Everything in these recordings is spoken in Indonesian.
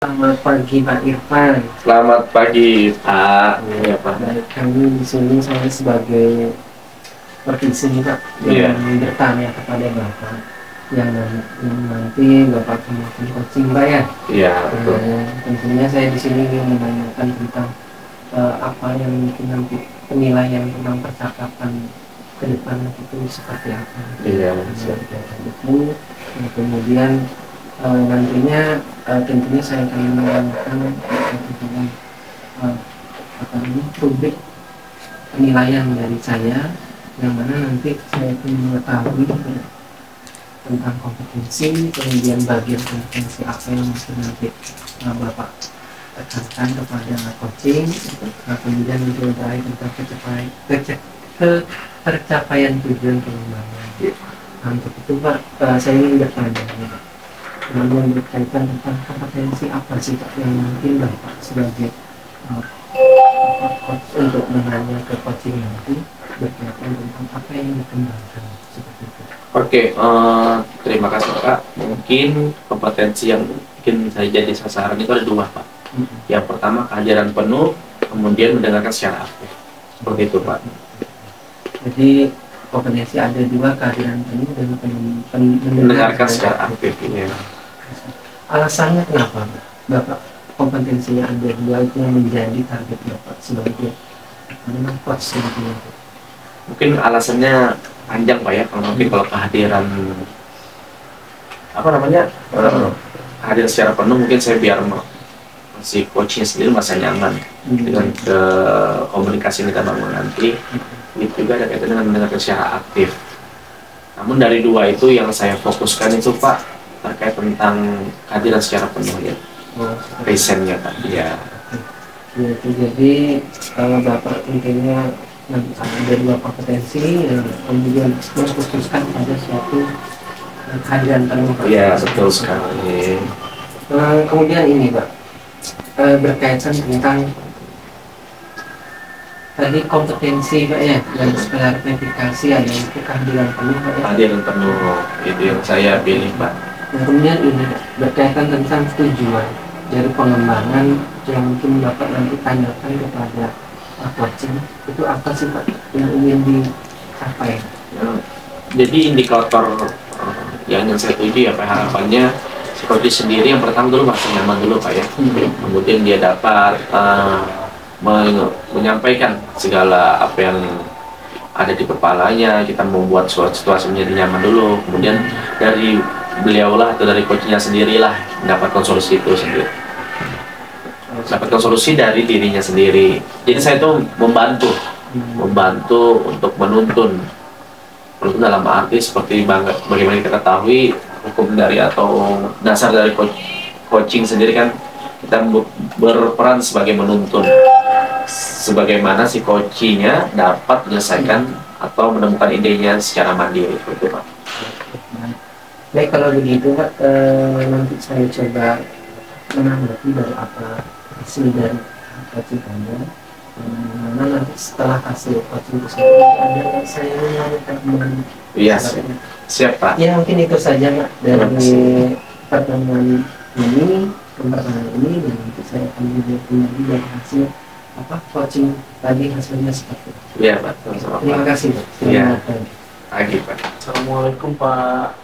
Selamat pagi Pak Irfan. Selamat pagi, Pak. Iya, Pak. Baik, kami di sini saya sebagai petisi nih Pak Iya, yang bertanya kepada Bapak yang nanti Bapak akan coaching Pak ya. iya, betul. Tentunya saya di sini ingin menanyakan tentang apa yang mungkin nanti penilaian tentang percakapan ke depan itu seperti apa. Iya, Bisa buku, kemudian nantinya tentunya saya akan menanyakan tentang eh, apa namanya publik penilaian dari saya yang mana nanti saya akan mengetahui tentang kompetensi, kemudian bagian kompetensi apa yang mesti nanti Bapak tekankan kepada coaching, kemudian untuk terakhir tentang tercapaian tujuan pengembangan. Nah, untuk itu Pak, saya ingin bertanya Pak, kemudian berkaitan tentang kompetensi apa sih Pak yang mungkin Bapak sebagai uh, coach untuk menanya ke coaching nanti berkaitan tentang apa yang dikembangkan seperti itu. Oke, terima kasih, Pak. Mungkin kompetensi yang bikin saya jadi sasaran itu ada dua, Pak. Yang pertama, kehadiran penuh, kemudian mendengarkan secara aktif. Seperti itu, Pak. Jadi kompetensi ada dua, kehadiran penuh dan Mendengarkan secara aktif, ya. Alasannya kenapa Bapak kompetensinya ada dua itu yang menjadi target Bapak sebagai coach nantinya? Mungkin alasannya panjang, Pak, ya. Kalau kehadiran, apa namanya, hadir secara penuh, mungkin saya biar si coachnya sendiri merasa nyaman dengan komunikasi yang kita bangun nanti. Itu juga ada kaitannya dengan mendengarkan secara aktif. Namun dari dua itu yang saya fokuskan itu, Pak, terkait tentang kehadiran secara penuh, ya. Presentnya, Pak. Ya. Jadi kalau Bapak intinya ada dua kompetensi yang kemudian mengkhususkan pada suatu kehadiran penuh. Ya, betul sekali. Kemudian ini Pak, berkaitan tentang tadi kompetensi Pak ya, dan klarifikasi ada itu kehadiran penuh Pak ya. Kehadiran penuh itu yang saya pilih, Pak. Nah, kemudian ini berkaitan tentang tujuan dari pengembangan yang mungkin Bapak nanti tanyakan kepada coaching, itu apa sih Pak yang ingin dicapai? Ya, jadi indikator yang ingin saya tuju, ya, Pak, harapannya si coach sendiri yang pertama dulu merasa nyaman dulu, Pak, ya. Kemudian dia dapat menyampaikan segala apa yang ada di kepalanya. Kita membuat suatu situasi menjadi nyaman dulu. Kemudian dari beliaulah atau dari coachnya sendirilah mendapatkan solusi itu sendiri. Dapatkan solusi dari dirinya sendiri. Jadi saya itu membantu untuk menuntun dalam arti seperti bagaimana kita ketahui hukum dari atau dasar dari coaching sendiri kan, kita berperan sebagai menuntun sebagaimana si coachingnya dapat menyelesaikan atau menemukan idenya secara mandiri, betul, Pak. Baik, kalau begitu Pak, nanti saya coba menanggapi dari apa hasil dari coaching Anda. Mana nanti setelah hasil coaching tersebut ada saya menanyakan kembali. Iya, siap, Pak. Ya mungkin itu saja Pak dari pertemuan ini, pertemuan ini, dan nanti saya akan melihat kembali dari hasil coaching tadi hasilnya seperti itu. Iya, Pak. Terima kasih Pak. Iya. Selamat pagi. Pagi, Pak. Assalamualaikum Pak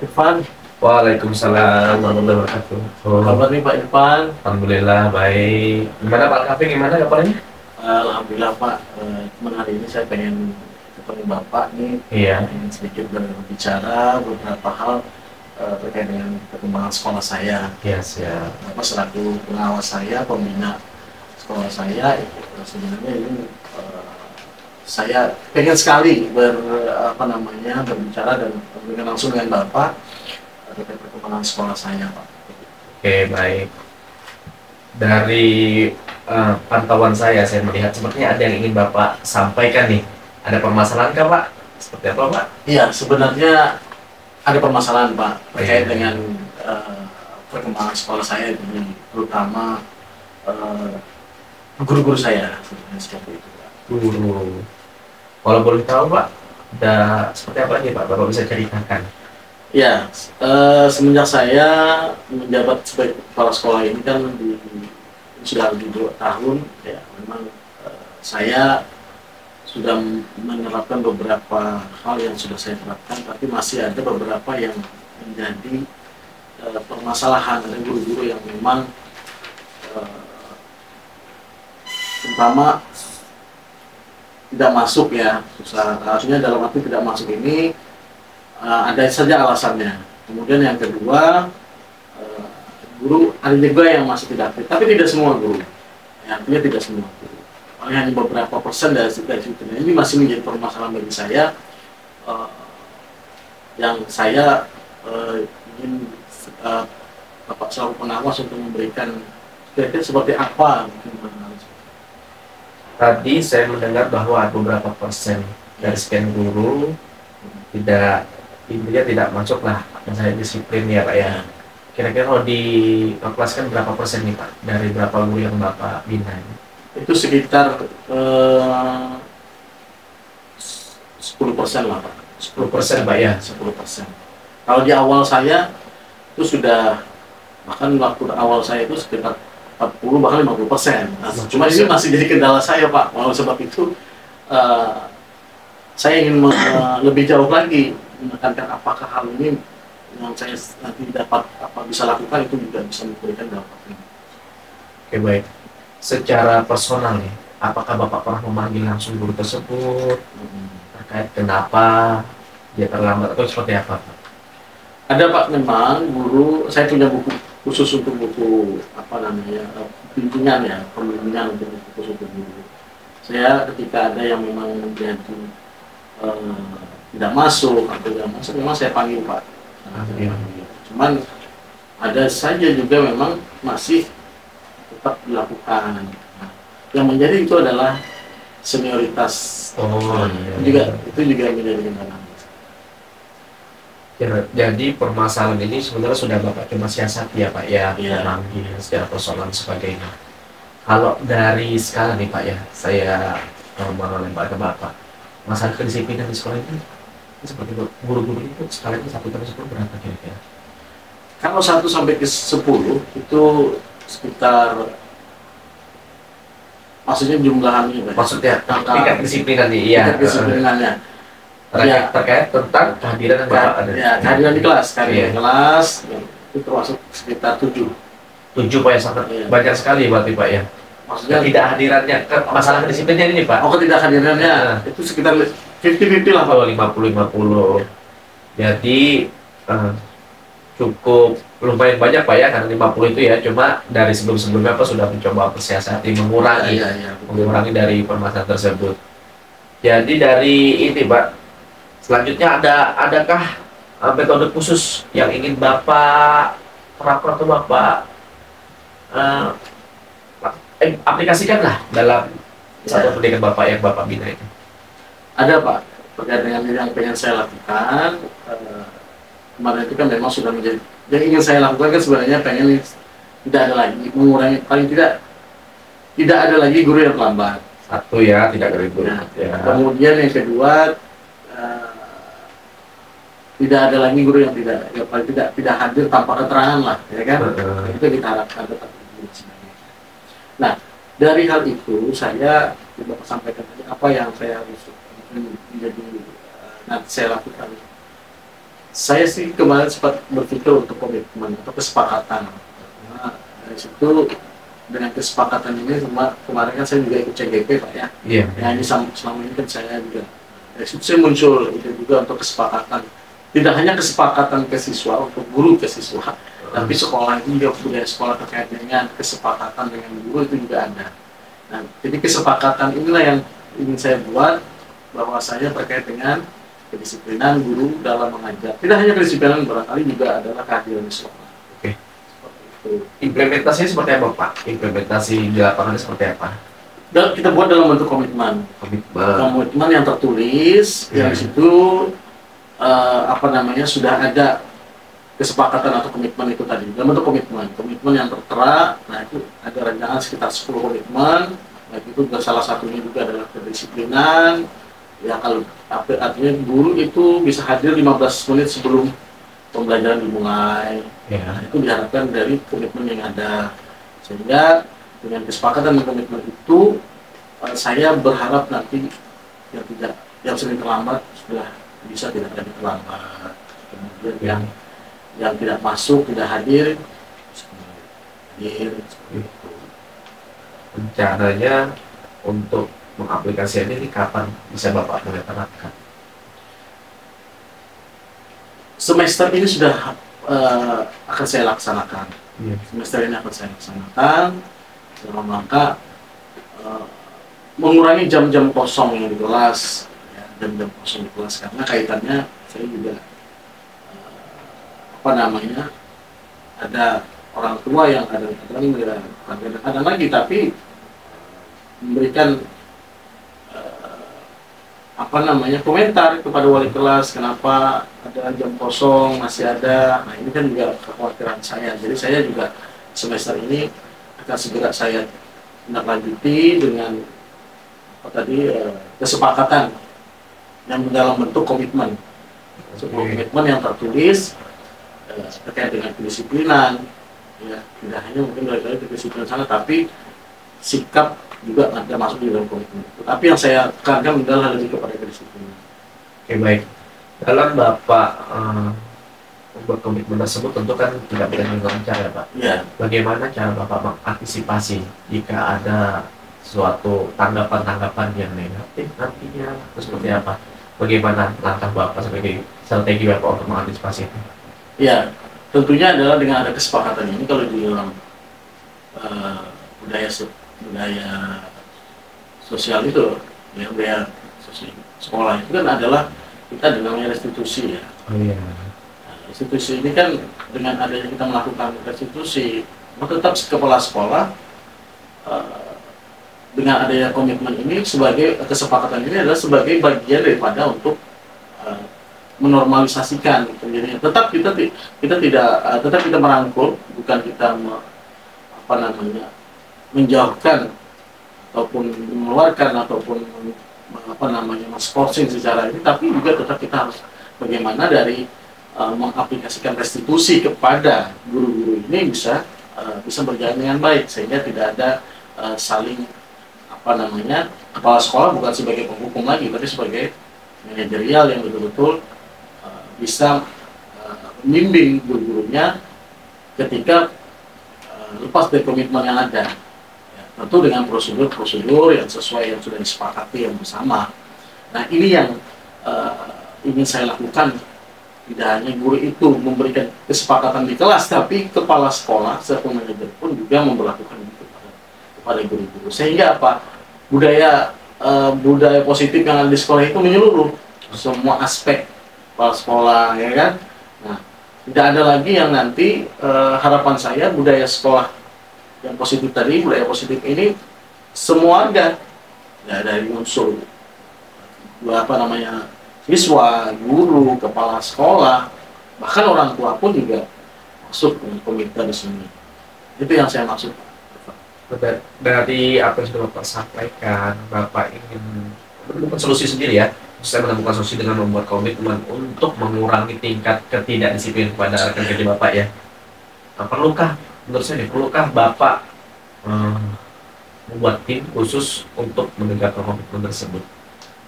Irfan. Waalaikumsalam warahmatullahi wabarakatuh. Kabar nih Pak Irfan? Alhamdulillah baik. Gimana Pak Kapi, gimana kabarnya? Alhamdulillah Pak. Cuman hari ini saya pengen ketemu Bapak nih. Iya. Pengen sedikit berbicara beberapa hal terkait dengan perkembangan sekolah saya. Iya, siap. Bapak selaku pengawas saya, pembina sekolah saya, sebenarnya ini saya pengen sekali berbicara dan berbicara langsung dengan Bapak terkait perkembangan sekolah saya, Pak. Oke, baik. Dari pantauan saya melihat sepertinya ada yang ingin Bapak sampaikan nih. Ada permasalahan kah, Pak? Seperti apa, Pak? Iya, sebenarnya ada permasalahan, Pak, terkait Iya. dengan perkembangan sekolah saya, terutama guru-guru saya, seperti itu, Pak. Guru. Kalau boleh tahu, Pak, ada seperti apa nih, Pak? Bapak bisa ceritakan. Ya, semenjak saya menjabat sebagai kepala sekolah ini kan sudah lebih 2 tahun, ya memang saya sudah menerapkan beberapa hal yang sudah saya terapkan, tapi masih ada beberapa yang menjadi permasalahan. Ada guru-guru yang memang terutama tidak masuk ya, susah. Artinya dalam arti tidak masuk ini ada saja alasannya. Kemudian yang kedua, guru ada juga yang masih tidak aktif, tapi tidak semua guru. Ya, artinya tidak semua guru. Paling hanya beberapa persen dari situ. Nah, ini masih menjadi permasalahan bagi saya, yang saya ingin Bapak selaku pengawas untuk memberikan kira-kira seperti apa mungkin. Tadi saya mendengar bahwa ada beberapa persen dari sekian guru tidak, intinya tidak masuk lah misalnya disiplin ya Pak ya. Kira-kira kalau dikalkulasikan berapa persen nih Pak dari berapa guru yang Bapak bina ini? Itu sekitar 10% lah Pak. 10% Pak ya? 10%. Kalau di awal saya itu sudah, bahkan waktu awal saya itu sekitar 40 bahkan 50%. Nah, cuma ini masih jadi kendala saya Pak. Oleh sebab itu saya ingin lebih jauh lagi menekankan apakah hal ini yang saya nanti dapat bisa lakukan itu juga bisa memberikan dampaknya. Oke baik. Secara personal nih, apakah Bapak pernah memanggil langsung guru tersebut terkait kenapa dia terlambat atau seperti apa Pak? Ada Pak, memang guru, saya punya buku khusus untuk buku bimbingan ya, pembimbingan untuk buku khusus untuk guru. Saya ketika ada yang memang menjadi tidak masuk atau tidak masuk, memang saya panggil Pak. Cuman ada saja juga memang masih tetap dilakukan. Nah, yang menjadi itu adalah senioritas. Itu juga menjadi kendala. Jadi permasalahan ini sebenarnya sudah Bapak coba siasati ya Pak ya, memanggil secara personal sebagainya. Kalau dari skala nih Pak ya, saya mau lempar ke Bapak, masalah kedisiplinan di sekolah ini seperti guru-guru itu skalanya 1 sampai 10 berapa kira-kira? Kalau 1 sampai ke 10 itu sekitar, maksudnya jumlahannya. Maksudnya tingkat kedisiplinan nih, iya. Tingkat kedisiplinannya. Terkait tentang kehadiran yang Bapak ada. Ya, kehadiran di kelas, kelas itu termasuk sekitar 7 Pak ya, sangat banyak sekali berarti Pak ya. Maksudnya ketidakhadirannya, masalah kedisiplinnya ini Pak. Ketidakhadirannya itu sekitar 50-50 lah Pak. 50-50. Jadi cukup lumayan banyak Pak ya, karena 50 itu ya, cuma dari sebelum-sebelumnya Pak sudah mencoba bersiasati mengurangi dari permasalahan tersebut. Jadi dari ini Pak, selanjutnya adakah metode khusus yang ingin Bapak terapkan atau Bapak aplikasikan lah dalam satu pendidikan Bapak yang Bapak bina itu? Ada Pak, terkait dengan yang pengen saya lakukan. Kemarin itu kan memang sudah menjadi, yang ingin saya lakukan kan sebenarnya pengen tidak ada lagi, mengurangi, paling tidak ada lagi guru yang terlambat. Satu ya, tidak guru. Nah, kemudian yang kedua, tidak ada lagi guru yang paling tidak hadir tanpa keterangan lah, ya kan? Itu kita harapkan tetap. Nah, dari hal itu saya Bapak sampaikan tadi apa yang saya harus menjadi nanti saya lakukan. Saya sih kemarin sempat berpikir untuk komitmen atau kesepakatan. Nah, dari situ dengan kesepakatan ini kemarin kan saya juga ikut CGP Pak ya. Iya. Nah, ini selama ini kan saya juga dari situ saya muncul itu juga untuk kesepakatan. Tidak hanya kesepakatan ke siswa untuk guru ke siswa, tapi sekolah ini juga punya sekolah terkait dengan kesepakatan dengan guru itu juga ada. Nah, jadi kesepakatan inilah yang ingin saya buat, bahwa saya terkait dengan kedisiplinan guru dalam mengajar. Tidak hanya kedisiplinan, barangkali juga adalah kehadiran di sekolah. Oke. Implementasinya seperti apa Pak? Implementasi di lapangan seperti apa? Dan kita buat dalam bentuk komitmen. Komitmen yang tertulis, yang di situ sudah ada kesepakatan atau komitmen itu tadi dalam bentuk komitmen yang tertera. Nah, itu ada rancangan sekitar 10 komitmen. Nah, itu salah satunya juga adalah kedisiplinan ya. Kalau artinya guru itu bisa hadir 15 menit sebelum pembelajaran dimulai. Nah, itu diharapkan dari komitmen yang ada, sehingga dengan kesepakatan dan komitmen itu saya berharap nanti yang sering terlambat sudah bisa tidak jadi terlambat, kemudian yang tidak masuk, tidak hadir hadir seperti itu. Rencananya untuk mengaplikasikannya ini kapan bisa Bapak mulai terapkan? Semester ini sudah akan saya laksanakan. Semester ini akan saya laksanakan dalam rangka mengurangi jam-jam kosong yang di kelas, ya, jam-jam kosong di kelas, karena kaitannya saya juga ada orang tua yang ada lagi, tapi memberikan komentar kepada wali kelas, kenapa ada jam kosong masih ada. Nah, ini kan juga kekhawatiran saya, jadi saya juga semester ini akan segera saya menindaklanjuti dengan kesepakatan yang dalam bentuk komitmen, sebuah komitmen yang tertulis terkait dengan kedisiplinan, ya, tidak hanya mungkin dari kedisiplinan sana, tapi sikap juga ada masuk di dalam komitmen. Tapi yang saya tekankan adalah lebih kepada kedisiplinan. Oke, baik. Dalam Bapak membuat komitmen tersebut tentu kan tidak bisa lancar ya Pak. Ya. Bagaimana cara Bapak mengantisipasi jika ada suatu tanggapan-tanggapan yang negatif nantinya, terus seperti apa? Bagaimana langkah Bapak sebagai strategi Bapak untuk mengantisipasi itu? Ya, tentunya adalah dengan ada kesepakatan ini, kalau di dalam budaya sosial itu, ya, budaya sosial sekolah itu kan adalah kita namanya restitusi, ya. Oh iya. Nah, restitusi ini kan dengan adanya kita melakukan restitusi, tetap kepala sekolah dengan adanya komitmen ini sebagai kesepakatan ini adalah sebagai bagian daripada untuk menormalisasikan terjadinya. Tetap kita merangkul, bukan kita menjauhkan ataupun mengeluarkan ataupun men-forcing secara ini, tapi juga tetap kita harus bagaimana dari mengaplikasikan restitusi kepada guru-guru ini bisa berjalan dengan baik, sehingga tidak ada saling kepala sekolah bukan sebagai penghukum lagi, tapi sebagai manajerial yang betul-betul bisa membimbing guru-gurunya ketika lepas dari komitmen yang ada, ya, tentu dengan prosedur-prosedur yang sesuai yang sudah disepakati yang bersama. Nah, ini yang ingin saya lakukan. Tidak hanya guru itu memberikan kesepakatan di kelas, tapi kepala sekolah serta manajer pun juga memperlakukan itu kepada guru-guru, sehingga budaya positif yang ada di sekolah itu menyeluruh semua aspek kepala sekolah, ya kan. Nah, tidak ada lagi yang nanti harapan saya budaya sekolah yang positif tadi, budaya positif ini semua warga, ya, dari unsur siswa, guru, kepala sekolah, bahkan orang tua pun juga masuk komite di sini. Itu yang saya maksud. Dari apa yang sudah Bapak sampaikan, Bapak ingin menemukan solusi sendiri, ya. Saya menemukan solusi dengan membuat komitmen untuk mengurangi tingkat ketidakdisiplin pada rekan kerja Bapak, ya. Nah, menurut saya perlukah Bapak membuat tim khusus untuk menegakkan komitmen tersebut,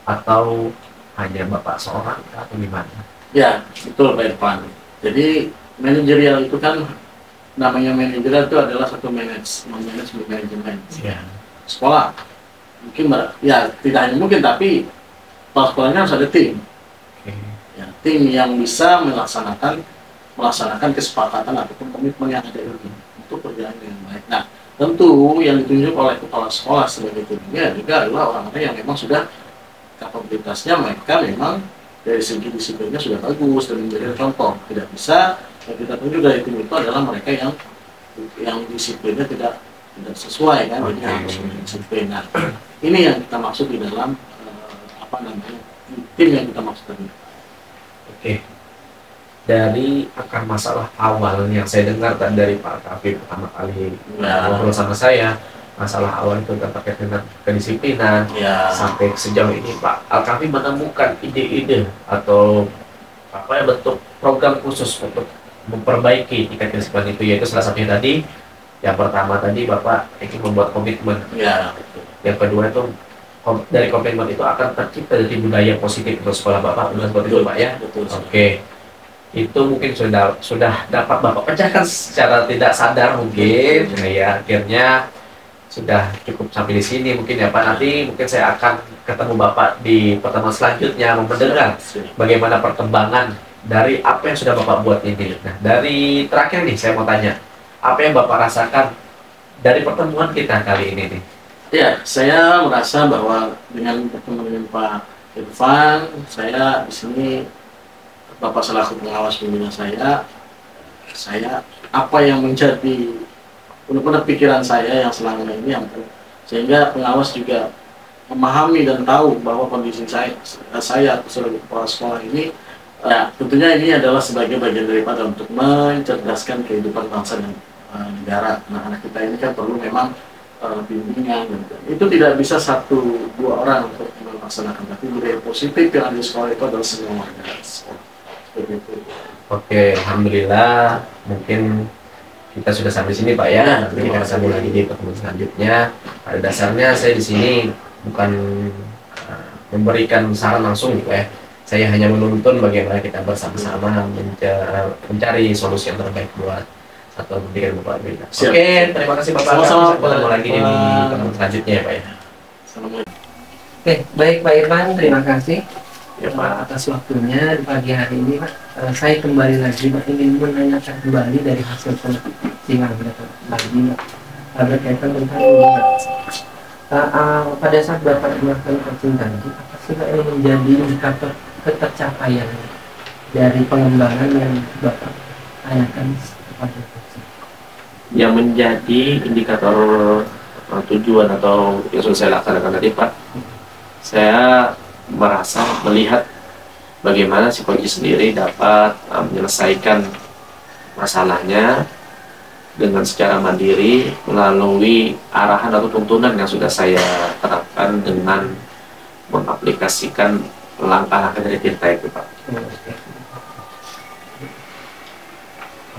atau hanya Bapak seorang atau gimana? Ya, betul Pak Irfan. Jadi manajerial itu kan, namanya manajerial itu adalah satu manajemen sekolah. Mungkin ya tidak hanya mungkin, tapi kepala sekolahnya harus ada tim. Ya, tim yang bisa melaksanakan kesepakatan ataupun komitmen yang ada ini untuk berjalan dengan baik. Nah, tentu yang ditunjuk oleh kepala sekolah sebagai timnya juga adalah orang-orang yang memang sudah kapabilitasnya, mereka memang dari segi disiplinnya sudah bagus dan menjadi contoh. Tidak bisa yang kita tunjuk dari tim itu adalah mereka yang disiplinnya tidak sesuai, kan. Jadi harus disiplin. Nah, ini yang kita maksud di dalam tim yang kita maksud tadi. Oke. Dari akar masalah awal yang saya dengar dari Pak Alkafi pertama kali ngobrol sama saya, masalah awal itu terkait dengan kedisiplinan, ya. Sampai sejauh ini Pak Alkafi menemukan ide-ide atau apa ya, bentuk program khusus untuk memperbaiki tingkat kedisiplinan itu, yaitu salah satunya tadi yang pertama tadi Bapak ingin membuat komitmen. Ya. Yang kedua itu dari komitmen itu akan tercipta dari budaya positif untuk sekolah Bapak, benar seperti itu Pak ya? Betul. Oke. Itu mungkin sudah dapat Bapak pecahkan secara tidak sadar mungkin. Nah, ya akhirnya sudah cukup sampai di sini mungkin ya Pak. Nanti mungkin saya akan ketemu Bapak di pertemuan selanjutnya mendengar bagaimana perkembangan dari apa yang sudah Bapak buat ini. Nah, dari terakhir nih saya mau tanya, apa yang Bapak rasakan dari pertemuan kita kali ini nih? Ya, saya merasa bahwa dengan bertemu dengan Pak Irfan, saya di sini Bapak selaku pengawas pembina saya apa yang menjadi benar-benar pikiran saya yang selama ini, yang sehingga pengawas juga memahami dan tahu bahwa kondisi saya sebagai kepala sekolah ini, ya tentunya ini adalah sebagai bagian daripada untuk mencerdaskan kehidupan bangsa dan negara. Anak-anak kita ini kan perlu memang bimbingan, gitu. Itu tidak bisa satu dua orang untuk melaksanakan, tapi budaya positif yang ada di sekolah itu adalah semua warga sekolah. Seperti itu. Oke, alhamdulillah mungkin kita sudah sampai sini Pak ya. Nanti kita sambung lagi di pertemuan selanjutnya. Pada dasarnya saya di sini bukan memberikan saran langsung gitu ya. Saya hanya menuntun bagaimana kita bersama-sama mencari solusi yang terbaik buat satuan pendidikan Bapak Bina. Oke, terima kasih Bapak. Sama-sama. Sampai ketemu lagi di pertemuan selanjutnya ya Pak ya. Oke, baik Pak Irfan, terima kasih Ya Pak. atas waktunya di pagi hari ini Pak. Saya kembali lagi Pak, ingin menanyakan kembali dari hasil penelitian lagi Pak, berkaitan tentang ini Pak. Pada saat Bapak melakukan coaching tadi, apa sih Pak yang menjadi indikator ketercapaian dari pengembangan yang Bapak tanyakan kepada coaching? Yang menjadi indikator tujuan atau yang sudah saya laksanakan tadi Pak, saya merasa melihat bagaimana si coach sendiri dapat menyelesaikan masalahnya dengan secara mandiri melalui arahan atau tuntunan yang sudah saya terapkan dengan mengaplikasikan langkah-langkah dari Tirta itu Pak.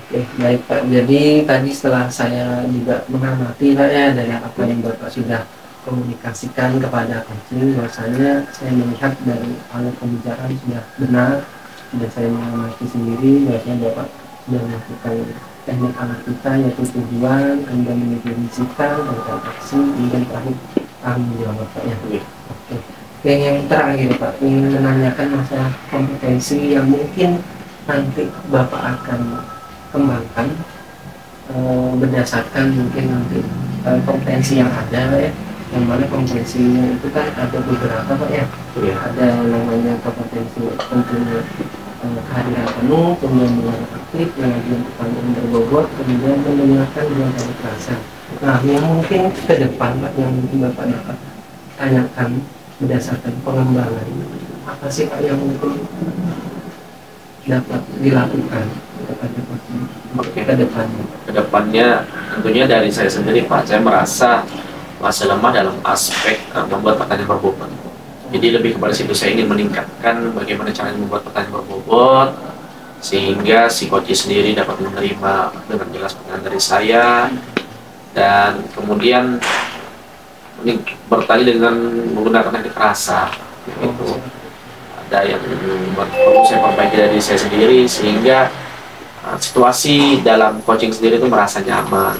Oke, baik Pak. Jadi tadi setelah saya juga mengamati Pak ya dari apa yang Bapak sudah komunikasikan kepada coaching, bahwasanya saya melihat dari alur pembicaraan sudah benar, sudah saya mengamati sendiri bahwasanya Bapak sudah melakukan teknik analisa yaitu tujuan, kemudian mendefinisikan tentang aksi, kemudian terakhir tanggung jawab Pak ya. Oke. Oke, yang terakhir Pak, ingin menanyakan masalah kompetensi yang mungkin nanti Bapak akan kembangkan berdasarkan mungkin nanti kompetensi yang ada ya, yang mana kompetensinya itu kan ada beberapa Pak ya. Ada namanya kompetensi tentunya kehadiran penuh, kemudian mengenai aktif, pengajuan pertanyaan berbobot, kemudian mendengarkan dengan cara terasa. Nah, yang mungkin ke depan Pak, yang mungkin Bapak dapat tanyakan berdasarkan pengembangan, apa sih Pak yang mungkin dapat dilakukan kepada coaching ke depannya? Kedepannya tentunya dari saya sendiri Pak, saya merasa masih lemah dalam aspek membuat pertanyaan berbobot. Jadi lebih kepada situ, saya ingin meningkatkan bagaimana caranya membuat pertanyaan berbobot sehingga si coach sendiri dapat menerima dengan jelas pertanyaan dari saya, dan kemudian bertanya dengan menggunakan teknik rasa gitu. Ada yang perlu saya perbaiki dari saya sendiri sehingga situasi dalam coaching sendiri itu merasa nyaman.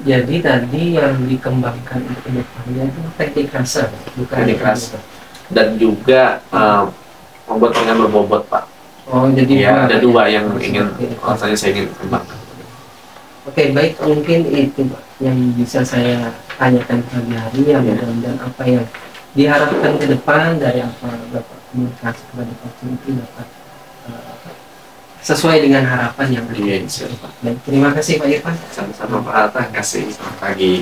Jadi tadi yang dikembangkan itu depannya itu teknik rasa, bukan Teknik rasa. Dan juga membuat pertanyaan berbobot Pak. Oh, jadi ya, ada dua yang saya ingin kembangkan. Oke, baik, mungkin itu Pak yang bisa saya tanyakan pagi hari ya, mudah-mudahan apa yang diharapkan ke depan dari apa Bapak komunikasi kepada coaching itu dapat sesuai dengan harapan yang ada. Baik, terima kasih Pak Irfan. Sama-sama Pak, terima kasih. Selamat pagi.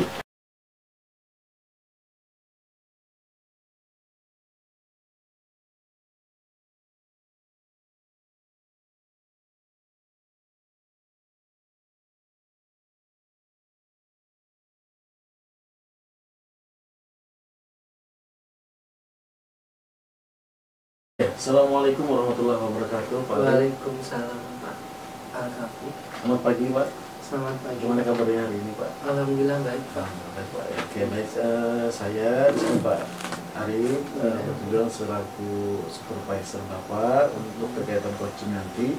Assalamualaikum warahmatullahi wabarakatuh, Pak. Waalaikumsalam Pak Al-Kafi. Selamat pagi, Pak. Selamat pagi. Gimana kabarnya hari ini, Pak? Alhamdulillah baik Pak. Baik, Pak. Oke, baik. Saya disini Pak Arif, kebetulan selaku supervisor Bapak untuk kegiatan coaching nanti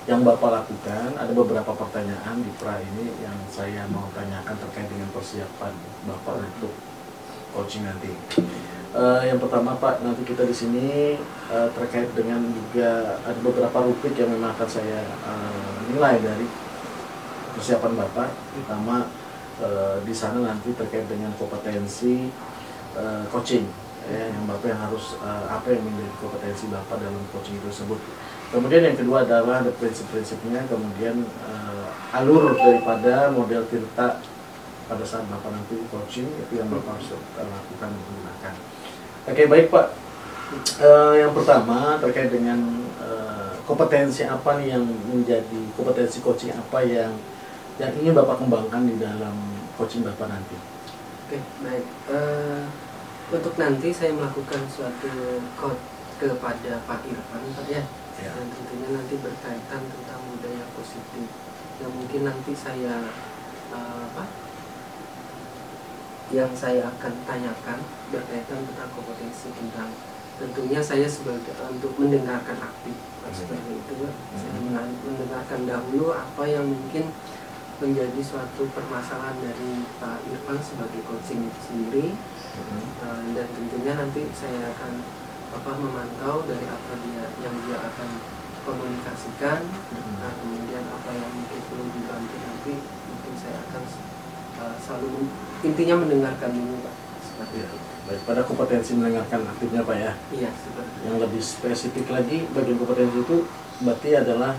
yang Bapak lakukan. Ada beberapa pertanyaan di pra ini yang saya mau tanyakan terkait dengan persiapan Bapak untuk coaching nanti. Yang pertama Pak, nanti kita di sini terkait dengan juga ada beberapa rubrik yang memang akan saya nilai dari persiapan Bapak. Pertama di sana nanti terkait dengan kompetensi coaching, yang Bapak yang harus apa yang menjadi kompetensi Bapak dalam coaching tersebut. Kemudian yang kedua adalah ada prinsip-prinsipnya, kemudian alur daripada model Tirta pada saat Bapak nanti coaching, itu yang Bapak harus lakukan menggunakan. Oke, baik Pak. Yang pertama terkait dengan kompetensi apa nih yang menjadi kompetensi coaching apa yang ingin Bapak kembangkan di dalam coaching Bapak nanti. Oke, baik. Untuk nanti saya melakukan suatu coach kepada Pak Irfan Pak ya. Dan tentunya nanti berkaitan tentang budaya positif. Yang mungkin nanti saya yang saya akan tanyakan berkaitan tentang kompetensi tentang tentunya saya sebagai untuk mendengarkan aktif seperti itu Pak. Saya mendengarkan dahulu apa yang mungkin menjadi suatu permasalahan dari Pak Irfan sebagai coaching itu sendiri, dan tentunya nanti saya akan memantau dari apa yang dia akan komunikasikan. Nah, kemudian apa yang mungkin perlu dibantu nanti mungkin saya akan selalu intinya mendengarkan dulu Pak, seperti itu. Baik, pada kompetensi mendengarkan aktifnya Pak ya. Iya, seperti itu. Yang lebih spesifik lagi bagian kompetensi itu berarti adalah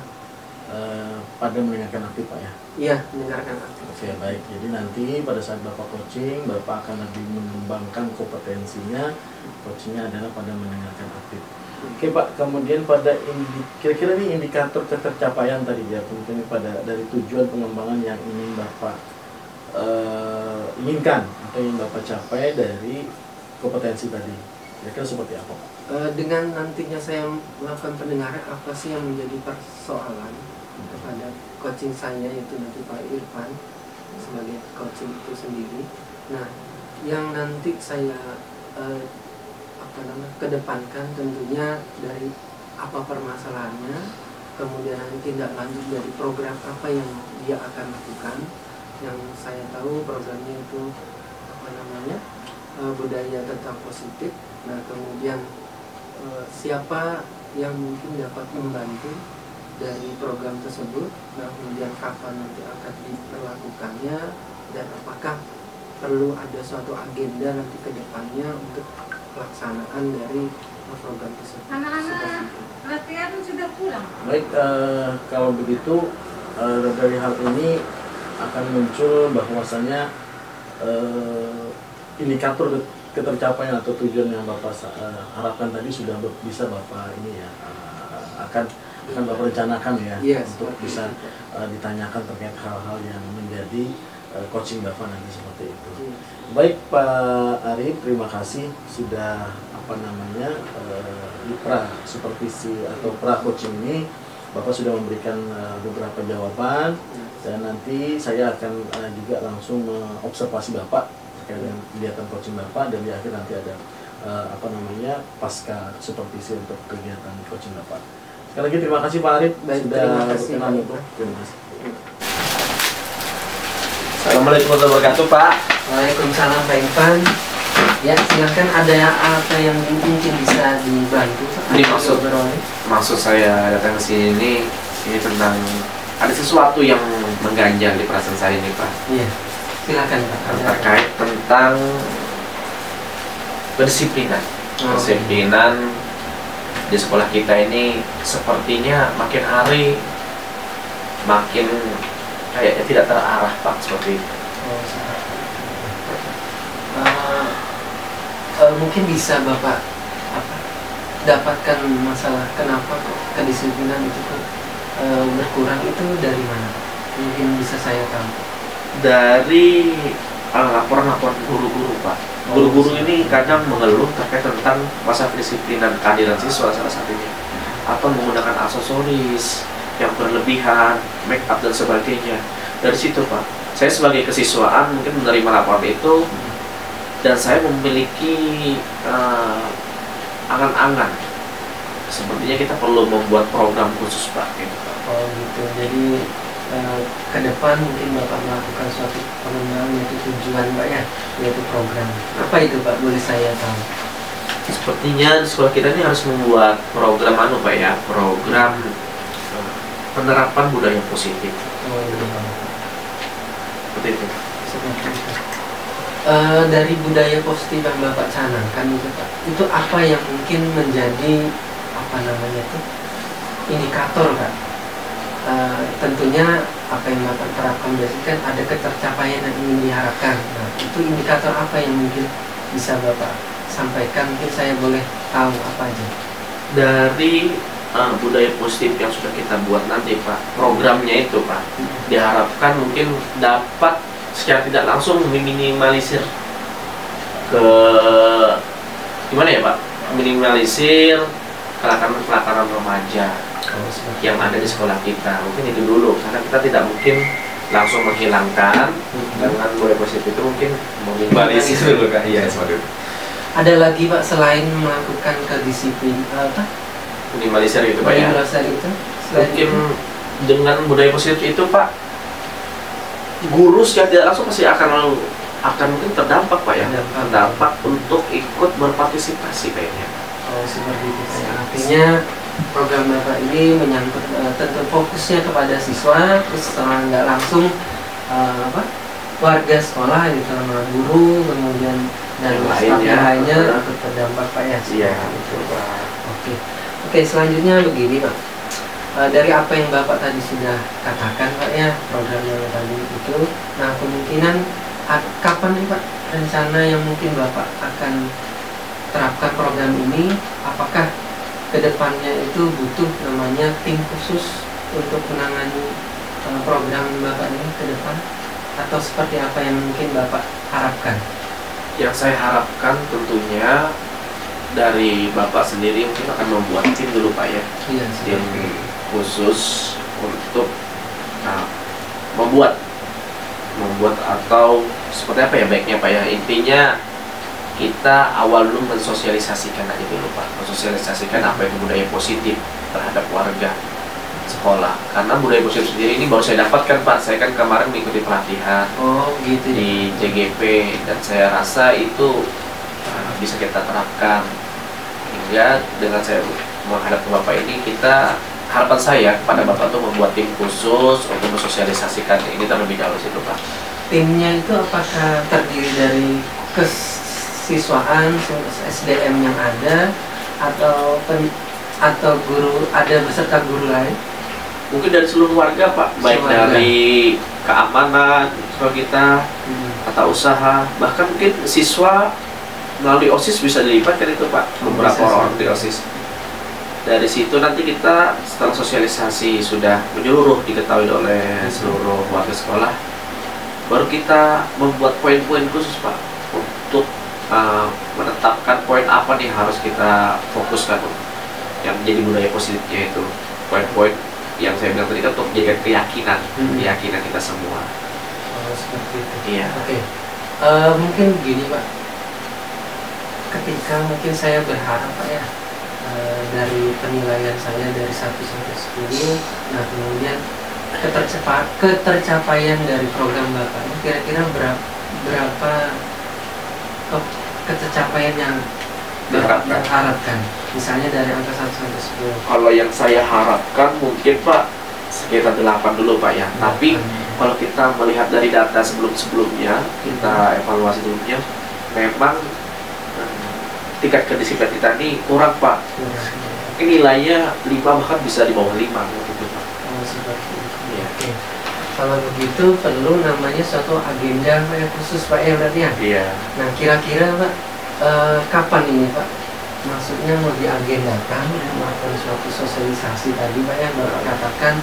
pada mendengarkan aktif Pak ya. Iya, mendengarkan aktif. Oke, baik. Jadi nanti pada saat Bapak coaching, Bapak akan lebih mengembangkan kompetensinya. Coachingnya adalah pada mendengarkan aktif. Oke Pak, kemudian pada kira-kira nih indikator ketercapaian tadi ya, mungkin pada dari tujuan pengembangan yang ingin Bapak inginkan atau yang Bapak capai dari kompetensi tadi, kira-kira seperti apa Pak? Dengan nantinya saya melakukan pendengaran, apa sih yang menjadi persoalan kepada coaching saya, yaitu nanti Pak Irfan sebagai coaching itu sendiri. Nah, yang nanti saya kedepankan tentunya dari apa permasalahannya, kemudian nanti tindak lanjut dari program apa yang dia akan lakukan. Yang saya tahu programnya itu budaya tentang positif. Nah, kemudian siapa yang mungkin dapat membantu dari program tersebut. Nah, kemudian kapan nanti akan diperlakukannya, dan apakah perlu ada suatu agenda nanti ke depannya untuk pelaksanaan dari program tersebut. Anak-anak latihan sudah pulang. Baik, kalau begitu dari hal ini akan muncul bahwasanya indikator ketercapaian atau tujuan yang Bapak harapkan tadi sudah bisa Bapak ini ya akan Bapak rencanakan ya, untuk bisa ditanyakan terkait hal-hal yang menjadi coaching Bapak nanti seperti itu. Baik Pak Arif, terima kasih sudah di pra supervisi atau pra coaching ini Bapak sudah memberikan beberapa jawaban, dan nanti saya akan juga langsung mengobservasi Bapak terkait dengan kegiatan coaching Bapak, dan di akhir nanti ada pasca supervisi untuk kegiatan coaching Bapak. Sekali lagi terima kasih Pak Arif sudah berkenan untuk. Terima kasih. Assalamualaikum warahmatullahi wabarakatuh Pak. Waalaikumsalam Pak Irfan. Ya, silakan, ada apa yang mungkin bisa dibantu? Ini maksud saya datang ke sini ini tentang ada sesuatu yang mengganjal di perasaan saya ini Pak. Iya, silakan Pak. Terkait tentang kedisiplinan. Kedisiplinan di sekolah kita ini sepertinya makin hari makin kayaknya tidak terarah Pak, seperti itu. Mungkin bisa Bapak dapatkan masalah kenapa kok kedisiplinan itu berkurang itu dari mana? Mungkin bisa saya tahu. Dari laporan-laporan guru-guru Pak. Guru-guru ini kadang mengeluh terkait tentang masa kedisiplinan kehadiran siswa salah satunya, atau menggunakan aksesoris yang berlebihan, make up dan sebagainya. Dari situ Pak, saya sebagai kesiswaan mungkin menerima laporan itu, dan saya memiliki angan-angan sepertinya kita perlu membuat program khusus Pak gitu. Oh gitu, jadi ke depan mungkin Bapak melakukan suatu pengembangan yaitu tujuan Pak ya, yaitu program. Apa itu Pak, boleh saya tahu? Sepertinya di sekolah kita ini harus membuat program Pak ya, program penerapan budaya positif. Oh iya. Seperti itu. Seperti itu. Dari budaya positif yang Bapak canangkan itu Pak, itu apa yang mungkin menjadi apa namanya itu indikator Pak? Tentunya apa yang Bapak terapkan biasanya kan ada ketercapaian yang ingin diharapkan. Nah, itu indikator apa yang mungkin bisa Bapak sampaikan? Mungkin saya boleh tahu apa aja? Dari budaya positif yang sudah kita buat nanti Pak, programnya itu Pak, diharapkan mungkin dapat secara tidak langsung meminimalisir gimana ya Pak, minimalisir kelakaran remaja yang ada di sekolah kita. Mungkin itu dulu, karena kita tidak mungkin langsung menghilangkan dengan budaya positif itu, mungkin meminimalisir dulu kan. Iya, seperti itu. Ada lagi Pak selain melakukan kedisiplin apa? Minimalisir itu Pak ya. Minimalisir itu. Mungkin dengan budaya positif itu Pak, guru secara tidak langsung pasti akan mungkin terdampak Pak ya. Terdampak untuk ikut berpartisipasi kayaknya. Oh seperti itu Pak. Artinya program Bapak ini menyangkut tentu fokusnya kepada siswa, terus setelah nggak langsung warga sekolah gitu, sama guru, kemudian dan staf yang lainnya ikut terdampak Pak ya. Iya betul Pak. Oke, selanjutnya begini Pak. Dari apa yang Bapak tadi sudah katakan Pak ya, program yang tadi itu, nah kemungkinan kapan nih Pak rencana yang mungkin Bapak akan terapkan program ini? Apakah kedepannya itu butuh namanya tim khusus untuk menangani program Bapak ini ke depan? Atau seperti apa yang mungkin Bapak harapkan? Yang saya harapkan tentunya dari Bapak sendiri mungkin akan membuat tim dulu Pak ya. Iya, tim khusus untuk membuat atau seperti apa ya baiknya Pak ya. Intinya kita awal dulu mensosialisasikan aja dulu Pak, mensosialisasikan apa itu budaya positif terhadap warga sekolah. Karena budaya positif sendiri ini baru saya dapatkan Pak, saya kan kemarin mengikuti pelatihan gitu di JGP, dan saya rasa itu bisa kita terapkan, hingga dengan saya menghadap ke Bapak ini, harapan saya kepada Bapak itu membuat tim khusus untuk mensosialisasikan ini terlebih dahulu situ Pak. Timnya itu apakah terdiri dari kesiswaan SDM yang ada atau guru, ada beserta guru lain? Mungkin dari seluruh warga Pak, baik dari keamanan siswa kita, tata usaha, bahkan mungkin siswa melalui OSIS bisa dilibatkan itu Pak, beberapa orang di OSIS. Dari situ nanti kita setelah sosialisasi sudah menyeluruh diketahui oleh seluruh warga sekolah, baru kita membuat poin-poin khusus Pak untuk menetapkan poin apa nih harus kita fokuskan yang menjadi budaya positifnya itu. Poin-poin yang saya bilang tadi kan untuk menjaga keyakinan kita semua. Oh seperti itu. Iya. Oke. Mungkin begini Pak, ketika mungkin saya berharap Pak ya, dari penilaian saya dari 1 sampai 10, nah kemudian ketercapaian dari program Bapak ini kira-kira berapa ketercapaian yang diharapkan? Misalnya dari angka 1 sampai 10. Kalau yang saya harapkan mungkin Pak sekitar 8 dulu Pak ya. Tapi kalau kita melihat dari data sebelum-sebelumnya, kita evaluasi sebelumnya, memang tingkat kedisiplinan kita ini kurang Pak. Ini nilainya 5, bahkan bisa di bawah 5 gitu Pak. Oh seperti itu. Iya. Oke. Kalau begitu perlu namanya suatu agenda Pak, khusus Pak ya berarti ya? Iya. Nah kira-kira Pak kapan ini Pak? Maksudnya mau diagendakan melakukan suatu sosialisasi tadi Pak yang Bapak katakan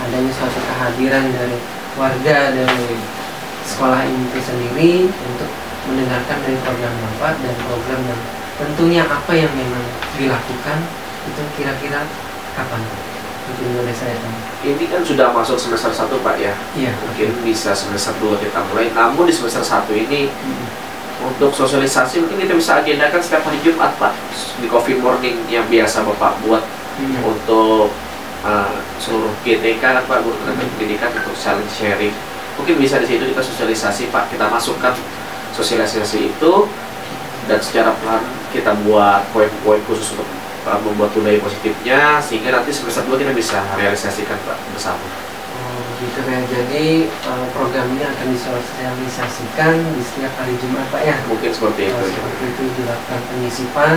adanya suatu kehadiran dari warga dari sekolah ini sendiri untuk mendengarkan dari program Bapak dan program yang tentunya apa yang memang dilakukan itu kira-kira kapan Pak? Mungkin boleh saya tahu. Ini kan sudah masuk semester 1 Pak ya. Iya. Mungkin bisa semester 2 kita mulai. Namun di semester 1 ini untuk sosialisasi mungkin kita bisa agendakan setiap hari Jumat Pak. Di coffee morning yang biasa Bapak buat untuk seluruh GTK kan Pak, guru tenaga pendidikan untuk saling sharing. Mungkin bisa di situ kita sosialisasi Pak. Kita masukkan sosialisasi itu dan secara pelan kita buat poin-poin khusus untuk membuat budaya positifnya sehingga nanti semester 2 kita bisa realisasikan Pak bersama. Oh gitu ya, jadi program ini akan disosialisasikan di setiap hari Jumat Pak ya? Mungkin seperti itu. Seperti itu dilakukan penyisipan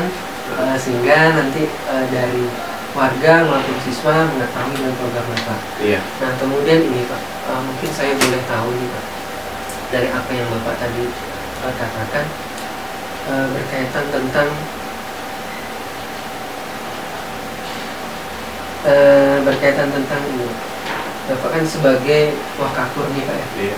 sehingga nanti dari warga maupun siswa mengetahui dengan program Bapak. Iya. Nah kemudian ini Pak, mungkin saya boleh tahu nih Pak, dari apa yang Bapak tadi katakan berkaitan tentang ini. Bapak kan sebagai wakakur nih Pak ya? Iya.